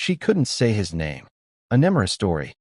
She couldn't say his name. A Nemera story.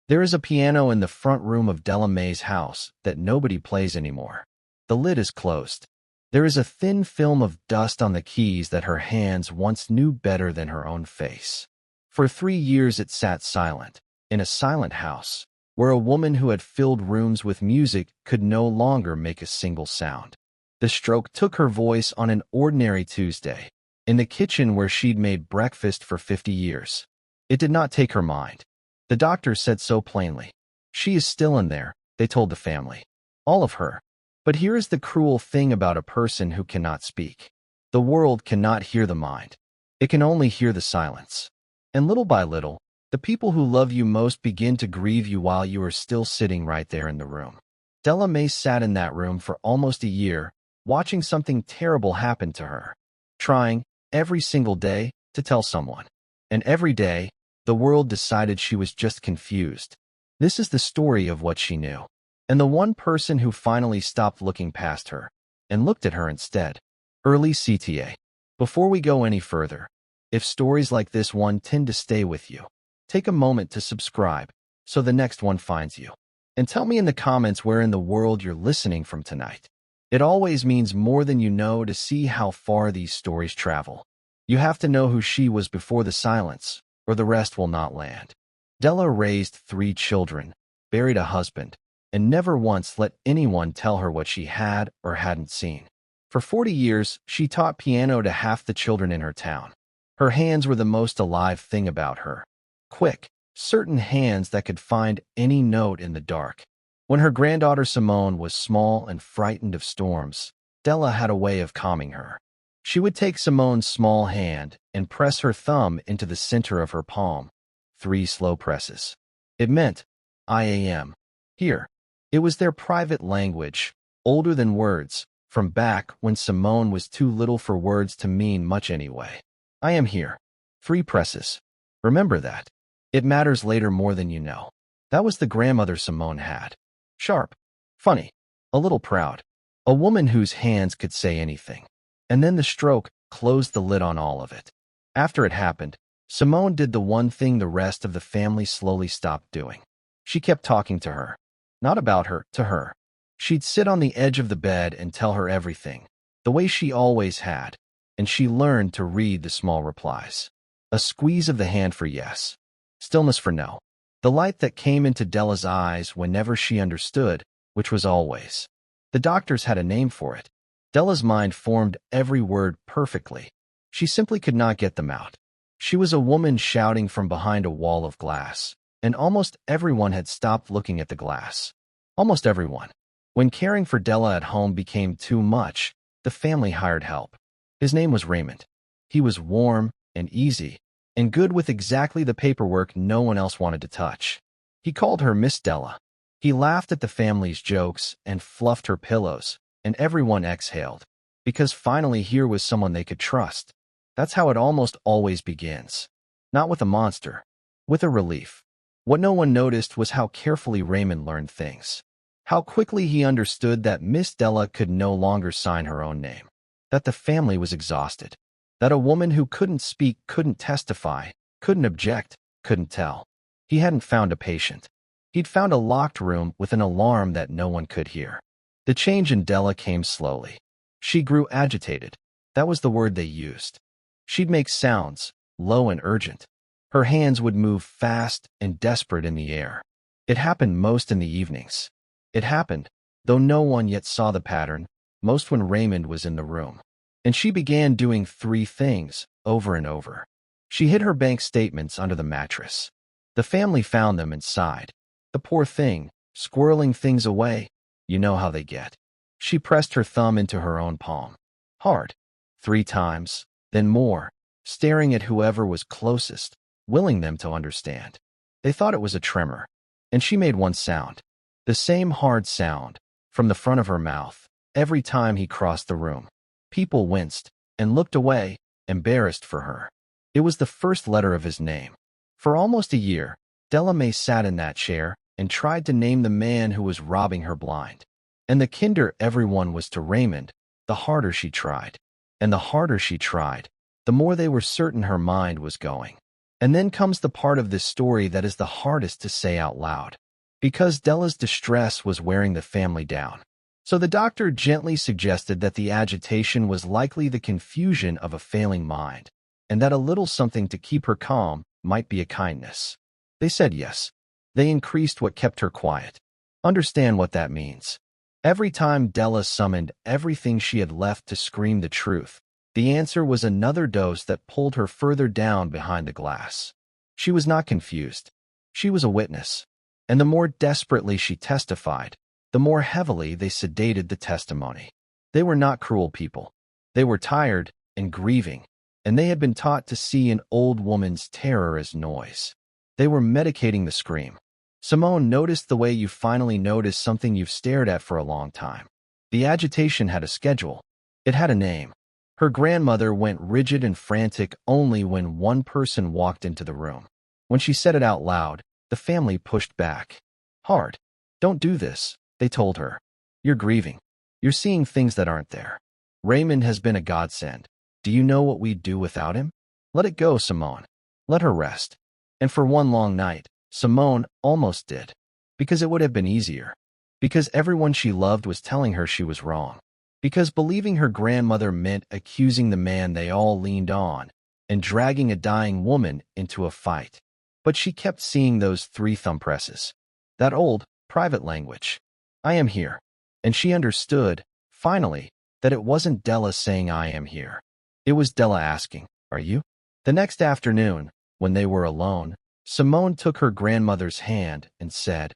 There is a piano in the front room of Della May's house that nobody plays anymore. The lid is closed. There is a thin film of dust on the keys that her hands once knew better than her own face. For 3 years it sat silent, in a silent house, where a woman who had filled rooms with music could no longer make a single sound. The stroke took her voice on an ordinary Tuesday, in the kitchen where she'd made breakfast for 50 years. It did not take her mind. The doctor said so plainly. She is still in there, they told the family. All of her. But here is the cruel thing about a person who cannot speak. The world cannot hear the mind. It can only hear the silence. And little by little, the people who love you most begin to grieve you while you are still sitting right there in the room. Della May sat in that room for almost a year, watching something terrible happen to her, trying, every single day, to tell someone. And every day, the world decided she was just confused. This is the story of what she knew. And the one person who finally stopped looking past her and looked at her instead. Early CTA. Before we go any further, if stories like this one tend to stay with you, take a moment to subscribe so the next one finds you. And tell me in the comments where in the world you're listening from tonight. It always means more than you know to see how far these stories travel. You have to know who she was before the silence, or the rest will not land. Della raised 3 children, buried a husband, and never once let anyone tell her what she had or hadn't seen. For 40 years, she taught piano to half the children in her town. Her hands were the most alive thing about her. Quick, certain hands that could find any note in the dark. When her granddaughter Simone was small and frightened of storms, Della had a way of calming her. She would take Simone's small hand and press her thumb into the center of her palm. 3 slow presses. It meant, I am here. It was their private language, older than words, from back when Simone was too little for words to mean much anyway. I am here. 3 presses. Remember that. It matters later more than you know. That was the grandmother Simone had. Sharp, funny, a little proud. A woman whose hands could say anything. And then the stroke closed the lid on all of it. After it happened, Simone did the one thing the rest of the family slowly stopped doing. She kept talking to her. Not about her, to her. She'd sit on the edge of the bed and tell her everything, the way she always had, and she learned to read the small replies. A squeeze of the hand for yes. Stillness for no. The light that came into Della's eyes whenever she understood, which was always. The doctors had a name for it. Della's mind formed every word perfectly. She simply could not get them out. She was a woman shouting from behind a wall of glass, and almost everyone had stopped looking at the glass. Almost everyone. When caring for Della at home became too much, the family hired help. His name was Raymond. He was warm and easy, and good with exactly the paperwork no one else wanted to touch. He called her Miss Della. He laughed at the family's jokes and fluffed her pillows, and everyone exhaled, because finally here was someone they could trust. That's how it almost always begins. Not with a monster, with a relief. What no one noticed was how carefully Raymond learned things. How quickly he understood that Miss Della could no longer sign her own name. That the family was exhausted. That a woman who couldn't speak, couldn't testify, couldn't object, couldn't tell. He hadn't found a patient. He'd found a locked room with an alarm that no one could hear. The change in Della came slowly. She grew agitated. That was the word they used. She'd make sounds, low and urgent. Her hands would move fast and desperate in the air. It happened most in the evenings. It happened, though no one yet saw the pattern, most when Raymond was in the room. And she began doing 3 things, over and over. She hid her bank statements under the mattress. The family found them and sighed. The poor thing, squirreling things away. You know how they get. She pressed her thumb into her own palm. Hard. 3 times, then more, staring at whoever was closest, willing them to understand. They thought it was a tremor, and she made one sound. The same hard sound, from the front of her mouth, every time he crossed the room. People winced and looked away, embarrassed for her. It was the first letter of his name. For almost a year, Della May sat in that chair and tried to name the man who was robbing her blind. And the kinder everyone was to Raymond, the harder she tried. And the harder she tried, the more they were certain her mind was going. And then comes the part of this story that is the hardest to say out loud. Because Della's distress was wearing the family down. So the doctor gently suggested that the agitation was likely the confusion of a failing mind, and that a little something to keep her calm might be a kindness. They said yes. They increased what kept her quiet. Understand what that means. Every time Della summoned everything she had left to scream the truth, the answer was another dose that pulled her further down behind the glass. She was not confused. She was a witness. And the more desperately she testified, the more heavily they sedated the testimony. They were not cruel people. They were tired and grieving, and they had been taught to see an old woman's terror as noise. They were medicating the scream. Simone noticed the way you finally notice something you've stared at for a long time. The agitation had a schedule. It had a name. Her grandmother went rigid and frantic only when one person walked into the room. When she said it out loud, the family pushed back. Hard. Don't do this, they told her. You're grieving. You're seeing things that aren't there. Raymond has been a godsend. Do you know what we'd do without him? Let it go, Simone. Let her rest. And for one long night, Simone almost did. Because it would have been easier. Because everyone she loved was telling her she was wrong. Because believing her grandmother meant accusing the man they all leaned on and dragging a dying woman into a fight. But she kept seeing those 3 thumb presses. That old, private language. I am here. And she understood, finally, that it wasn't Della saying I am here. It was Della asking, are you? The next afternoon, when they were alone, Simone took her grandmother's hand and said,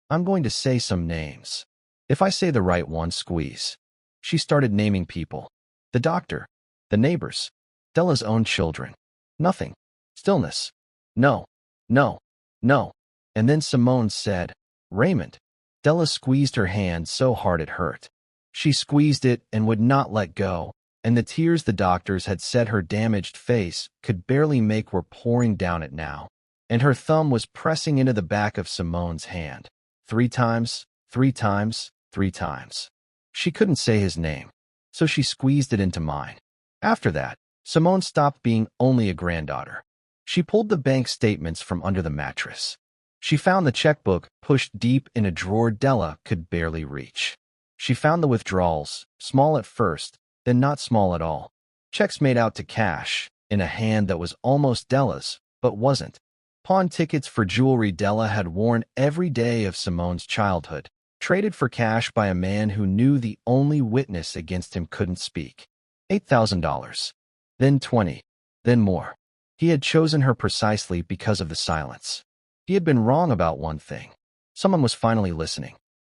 I'm going to say some names. If I say the right one, squeeze. She started naming people. The doctor. The neighbors. Della's own children. Nothing. Stillness. No. No. No. And then Simone said, Raymond. Della squeezed her hand so hard it hurt. She squeezed it and would not let go, and the tears the doctors had said her damaged face could barely make were pouring down it now. And her thumb was pressing into the back of Simone's hand. 3 times, 3 times, 3 times. She couldn't say his name, so she squeezed it into mine. After that, Simone stopped being only a granddaughter. She pulled the bank statements from under the mattress. She found the checkbook pushed deep in a drawer Della could barely reach. She found the withdrawals, small at first, then not small at all. Checks made out to cash, in a hand that was almost Della's, but wasn't. Pawn tickets for jewelry Della had worn every day of Simone's childhood, traded for cash by a man who knew the only witness against him couldn't speak. $8,000. Then 20. Then more. He had chosen her precisely because of the silence. He had been wrong about one thing. Someone was finally listening.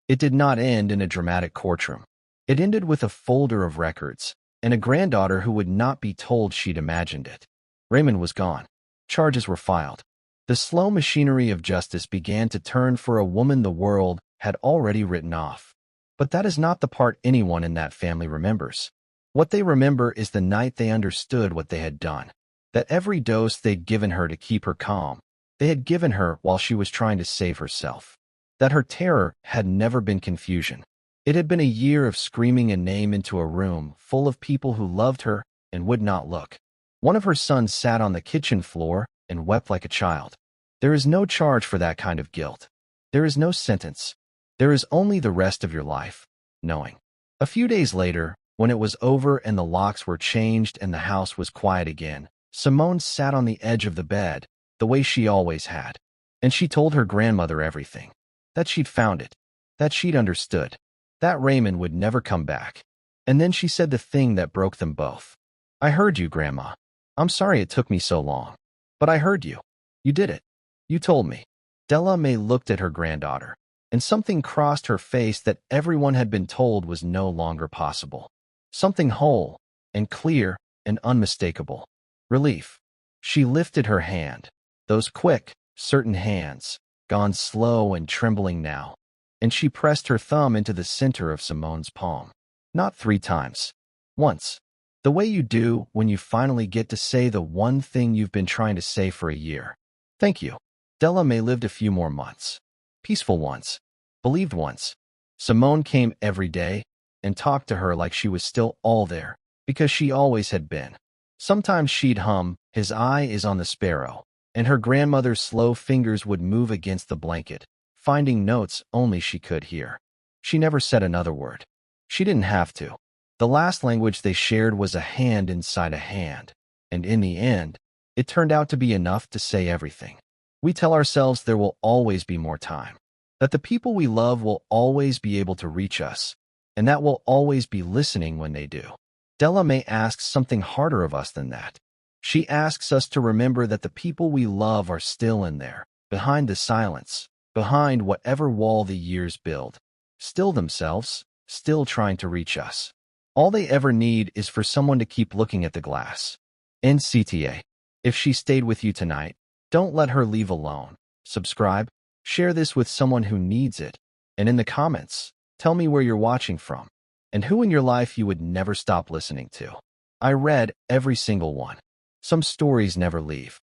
It did not end in a dramatic courtroom. It ended with a folder of records, and a granddaughter who would not be told she'd imagined it. Raymond was gone. Charges were filed. The slow machinery of justice began to turn for a woman the world had already written off. But that is not the part anyone in that family remembers. What they remember is the night they understood what they had done. That every dose they'd given her to keep her calm, they had given her while she was trying to save herself. That her terror had never been confusion. It had been a year of screaming a name into a room full of people who loved her and would not look. One of her sons sat on the kitchen floor and wept like a child. There is no charge for that kind of guilt. There is no sentence. There is only the rest of your life, knowing. A few days later, when it was over and the locks were changed and the house was quiet again, Simone sat on the edge of the bed, the way she always had. And she told her grandmother everything. That she'd found it. That she'd understood. That Raymond would never come back. And then she said the thing that broke them both. I heard you, Grandma. I'm sorry it took me so long. But I heard you. You did it. You told me. Della May looked at her granddaughter, and something crossed her face that everyone had been told was no longer possible. Something whole, and clear, and unmistakable. Relief. She lifted her hand. Those quick, certain hands, gone slow and trembling now, and she pressed her thumb into the center of Simone's palm. Not 3 times. Once. The way you do when you finally get to say the one thing you've been trying to say for a year. Thank you. Della May lived a few more months. Peaceful ones. Believed ones. Simone came every day and talked to her like she was still all there, because she always had been. Sometimes she'd hum, His eye is on the sparrow, and her grandmother's slow fingers would move against the blanket, finding notes only she could hear. She never said another word. She didn't have to. The last language they shared was a hand inside a hand, and in the end, it turned out to be enough to say everything. We tell ourselves there will always be more time, that the people we love will always be able to reach us, and that we'll always be listening when they do. Della may ask something harder of us than that. She asks us to remember that the people we love are still in there, behind the silence, behind whatever wall the years build, still themselves, still trying to reach us. All they ever need is for someone to keep looking at the glass. NCTA. If she stayed with you tonight, don't let her leave alone. Subscribe, share this with someone who needs it, and in the comments, tell me where you're watching from, and who in your life you would never stop listening to. I read every single one. Some stories never leave.